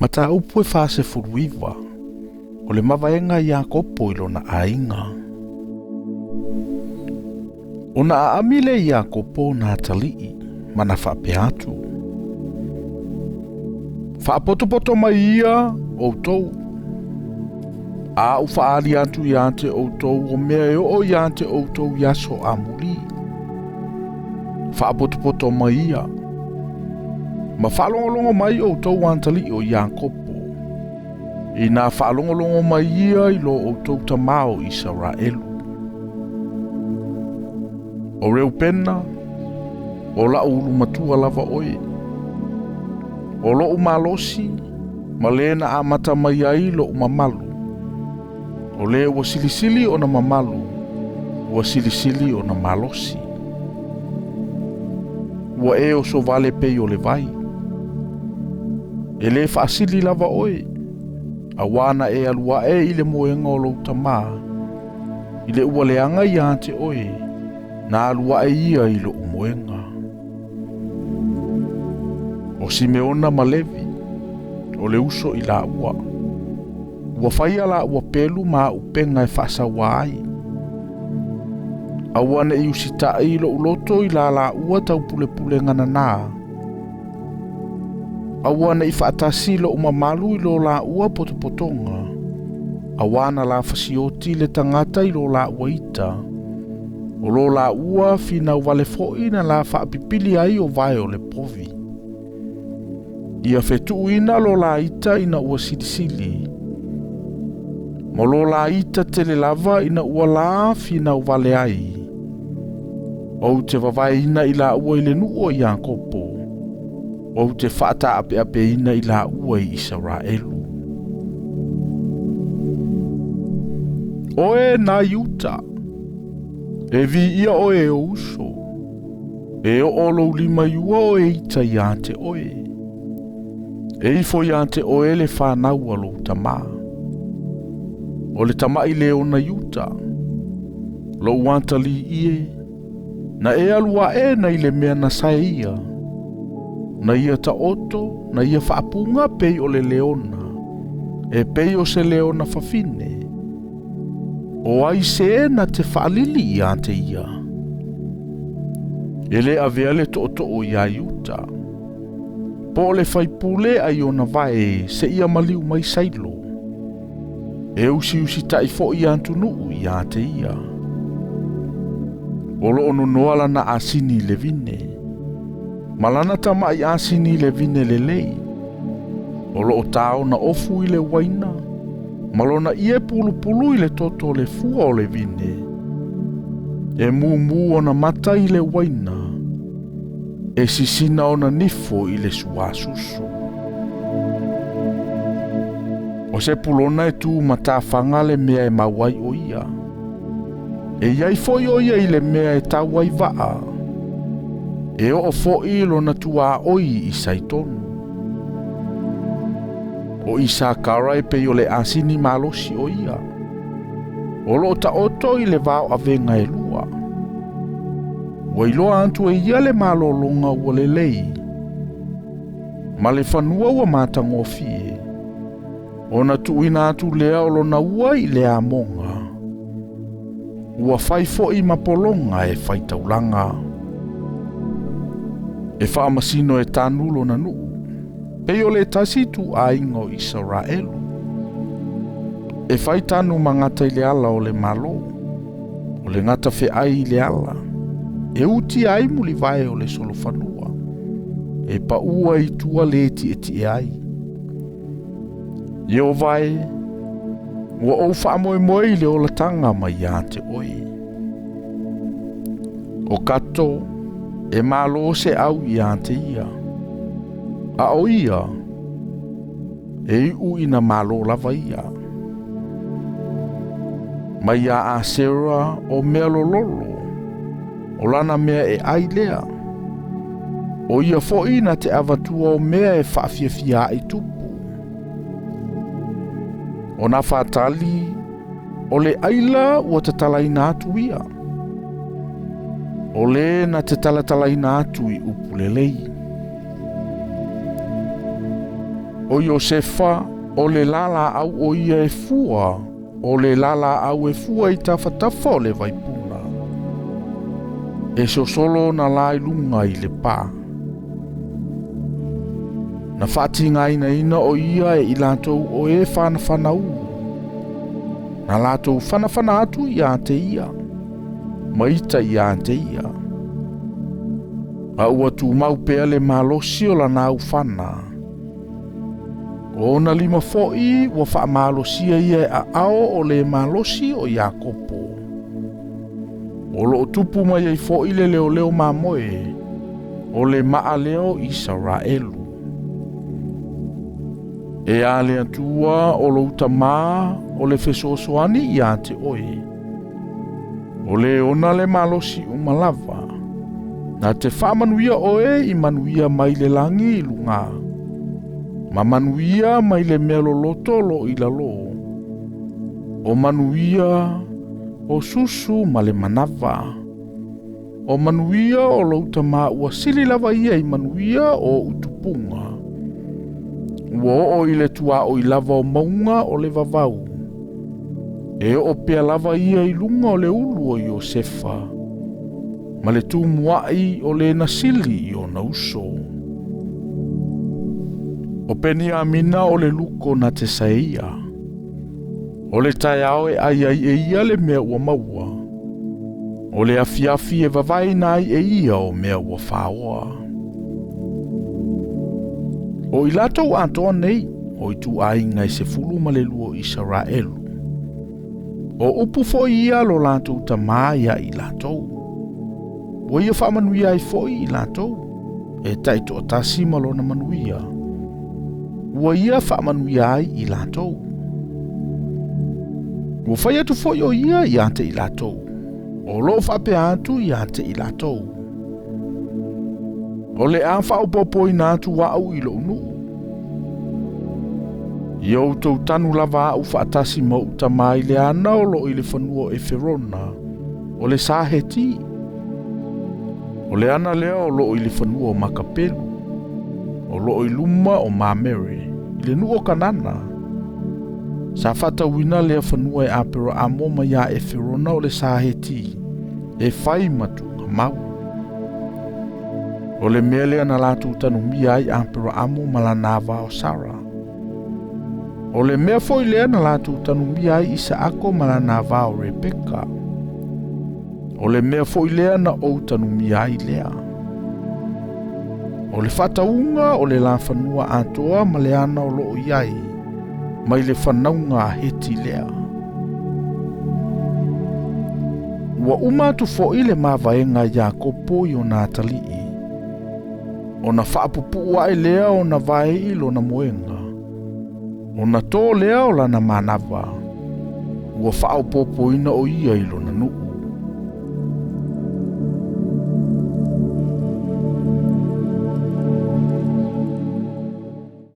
Mata upu e fase furuiva, o le mavaenga ia kopo ilo na ainga. O na aamile ia kopo na talii, mana whape atu. Whaapoto mai ia o tou. A ufaali atu ia te o tou o mea o ia te o tou yaso amuli. Whaapoto mai ia. Ma whaalongolongo mai o tou wantali o ia kopo. I nā whaalongolongo mai ia ilo o tou tamao Israelu. O reu pena, o la ulu matua lava oe. O lo umalosi, ma le na amata mai ai lo umamalu. O le ua silisili o na mamalu, ua silisili o na malosi. Ua e o so vale pei o le vai. E le whaasili lava oe. Awana e alua e ile moenga o lo tamaa. Ile ua leanga ia te oe. Na alua e ia ilo umoenga. O Simeona ma Levi. O le uso i la ua. Ua whaia la ua pelu ma upenga e whaasa ai. Awana i usita ilo uloto i la ua tau pule pule ngana naa. Awana i whaatasi lo umamalu i lo la ua potopotonga. Awana la fasioti le tangata i lo la ua ita. O lo la ua fina wale foi na la whaapipili ai o vai o le povi. Ia fetu ina lo la ita ina ua silisili. Mo lo la ita tele lava ina ua la fina wale ai. O te wawai ina i la ua ile nuo i Jankopo. O te whaata ape ina i la ua i Israelu. Oe na yuta. E vi ia oe o uso. E o olo lima yua oe ita ia te oe. E ifo ia te oe le whanau alo tama. O le tama i le ona yuta. Lo wantali ie. Na e alua e na ile mea na sae ia. Na ia ta oto, na ia whaapunga pei o le leona. E pei o se leona whawhine. O ai se na te whaalili ia te ia. E le avea le to o ia yuta. Po le whaipule ai o na vae se ia maliu mai sailo. E usi taifo ia antunuu ia te ia. O lo ono noala na asini le vine. Malana tama i asini le vine le lei. O lo o tao na ofu i le waina. Malona ie pulu i le toto le fua o le vine. E mu o na mata i le waina. E sisina o na nifo i le suasusu. O se pulona e tu matawhanga le mea e mawai o ia. E iai foi o ia i le mea e tawai waa. E o foi lo na tua oi i saitonu. O isa kara e pe o le asini malosi o ia. O lo ta oto i le vao avenga e lua. Wa iloa antu e ia le malolonga ua le lei. Ma le whanua ua matangofie. O na tuina atu lea o lo na ua i le amonga. Ua whaifo i mapolonga e Faitaulanga. E whaamasino e tanulo na nuu. Pei o le tasi tu a ingo Israelu. E whaitanu mangata i le ala o le malo. O le ngata fe ai i le ala. E uti ai muli vai o le solo whanua. E pa ua i tua le eti ai. Io vai. Ua o whaamoe le o la tanga mai ia te oi. O kato. E malo se au ia te ia. A o ia. E u ina malo lava ia. Mai ia a sera o mea lololo. O lana mea e ai lea. O ia fo ina te avatua o mea e whaafiafia i tupu. O na whaatali o le aila ua te talaina atu ia. O le na te talaina atu i upu le lei. O Iosefa, o le lala au o ia e fua, o le lala au e fua I tawhatafa o le vaipuna. E solo na lai lunga I le pā. Na whati ina o ia e I lātou o e whanawhana u. Na lātou whanawhana atu I ante ia. Maita I ante ia. A ua tu mau pea le malosi o la nau whana. O na lima fo'i wa wha malosia ia a ao o le malosi o Iakopo. O lo tupu mai ai fo'i le leo mamoe. O le maa leo Israelu. E a le atua o lo utama o le fesosoani I ante oe. O le ona le malosi umalava. Na te whamanuia oe I manuia mai le langi I lunga. Ma manuia mai le melo lotolo I lalo. O manuia o susu ma le manava. O manuia o lautama ua sili lava ia I manuia o utupunga. Ua o I le tua o I lava o maunga o le vavau. E o pea lava ia I lunga o le ulu o Iosefa. Ma le tumuai o le nasili I o nauso. O peni amina o le luko na te saia. O le taiao e ai e ia le mea ua maua. O le afiafi e vavai nai e ia o mea ua whaoa. O I latou atoa nei, o I tu ainga I se fulu ma le luo Israelu. O upu fo ia lo latou tamaia I latou. O ia whamanuia I fo I latou. E taito o tasima lo na manuia. Ua ia whaamanuia ai I latou. Ua whai atu fo o ia I ante I latou. O lo whape atu I ante I latou. O le a whaopopo I nātu wau I lo unu. I au tau tanu lava au whaatasi mau tamai le ana o lo I le whanua e Ferona. O le saheti. O le ana lea o lo I le whanua o Makapelu. O lo I luma o Mamere. I le nu o kanana. Sa Faitauina lea whanua e apero amo mai a e Ferona o le saheti. E whai matu mau. O le mea lea na latu tanu mia ai apero amo malanava o Sara. O le mea foi lea na latu tanu mia ai Isaako malanava o Rebeka. O le mea foi lea na ou tanu mia ai lea. O le whataunga o le la whanua atoa ma le ana o loo iai. Mai le whanaunga heti lea. Ua umatu fo I le mawaenga Iakopo I o Natalii. O na whaapupu ai lea o na vai ilo na moenga. O na tō lea o la na manava. Ua whaopopo ina o ia ilo na nuu.